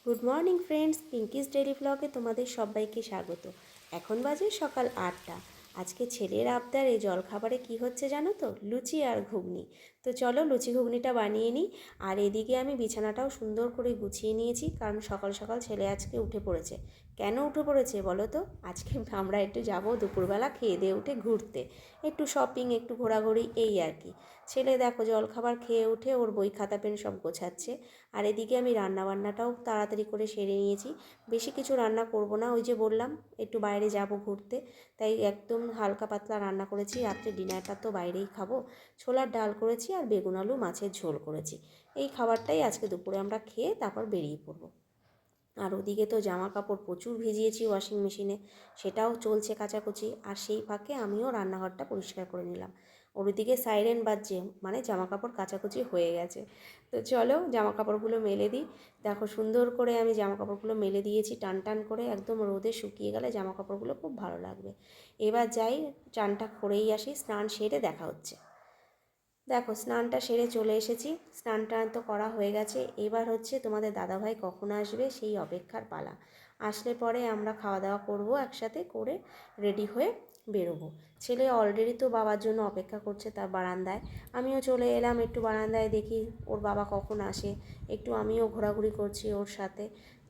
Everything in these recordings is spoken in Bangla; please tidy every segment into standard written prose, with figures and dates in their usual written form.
Good morning friends, Pinki's daily ব্লগে তোমাদের সবাইকে স্বাগত। এখন বাজে সকাল 8টা। আজকে ছেলের আবদার এই জলখাবারে কি হচ্ছে জানো তো? লুচি আর ঘুগনি। তো চলো লুচি ঘুগনিটা বানিয়ে নিই। আর এদিকে আমি বিছানাটাও সুন্দর করে গুছিয়ে নিয়েছি, কারণ সকাল সকাল ছেলে আজকে উঠে পড়েছে। কেন উঠে পড়েছে বলো তো? আজকে আমরা একটু যাব দুপুরবেলা খেয়ে দিয়ে উঠে ঘুরতে, একটু শপিং, একটু ঘোরাঘুরি, এই আর কি। ছেলে দেখো জলখাবার খেয়ে উঠে ওর বই খাতা পেন সব গোছাচ্ছে। আর এদিকে আমি রান্নাবান্নাটাও তাড়াতাড়ি করে সেরে নিয়েছি। বেশি কিছু রান্না করব না, ওই যে বললাম একটু বাইরে যাব ঘুরতে, তাই একদম হালকা পাতলা রান্না করেছি। রাত্রে ডিনারটা তো বাইরেই খাবো। ছোলার ডাল করেছি আর বেগুন আলু মাছের ঝোল করেছি। এই খাবারটাই আজকে দুপুরে আমরা খেয়ে তারপর বেরিয়ে পড়বো। আর ওদিকে তো জামা কাপড় প্রচুর ভিজিয়েছি ওয়াশিং মেশিনে, সেটাও চলছে কাচাকুচি। আর সেই ফাঁকে আমিও রান্নাঘরটা পরিষ্কার করে নিলাম। ওর ওদিকে সাইরেন বাজছে, মানে জামা কাপড় কাচাকুচি হয়ে গেছে। তো চলো জামা কাপড়গুলো মেলে দিই। দেখো সুন্দর করে আমি জামা কাপড়গুলো মেলে দিয়েছি টান টান করে, একদম রোদে শুকিয়ে গেলে জামা কাপড়গুলো খুব ভালো লাগবে। এবার যাই, চানটা করেই আসি, স্নান সেরে দেখা হচ্ছে। দেখো স্নানটা সেরে চলে এসেছি, স্নান টান তো করা হয়ে গেছে। এবার হচ্ছে তোমাদের দাদাভাই কখন আসবে সেই অপেক্ষার পালা। আসলে পরে আমরা খাওয়া দাওয়া করব, একসাথে করে রেডি হয়ে বেরোবো। ছেলে অলরেডি তো বাবার জন্য অপেক্ষা করছে তার বারান্দায়। আমিও চলে এলাম একটু বারান্দায়, দেখি ওর বাবা কখন আসে। একটু আমিও ঘোরাঘুরি করছি ওর সাথে।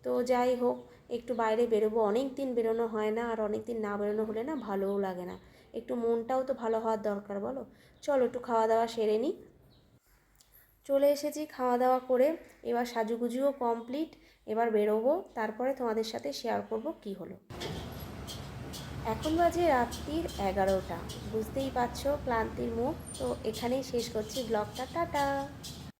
তো যাই হোক, একটু বাইরে বেরোবো, অনেক দিন বেরোনো হয় না, আর অনেক দিন না বেরোনো হলে না ভালোও লাগে না। একটু মনটাও তো ভালো হওয়ার দরকার, বলো? চলো একটু খাওয়া দাওয়া সেরে নিই। চলে এসেছি খাওয়া দাওয়া করে, এবার সাজুগুজুও কমপ্লিট। এবার বেরোবো, তারপরে তোমাদের সাথে শেয়ার করব কি হলো। এখন বাজে রাত্রির 11টা। বুঝতেই পারছো ক্লান্তির মুখ। তো এখানেই শেষ করছি ব্লগটা, টাটা।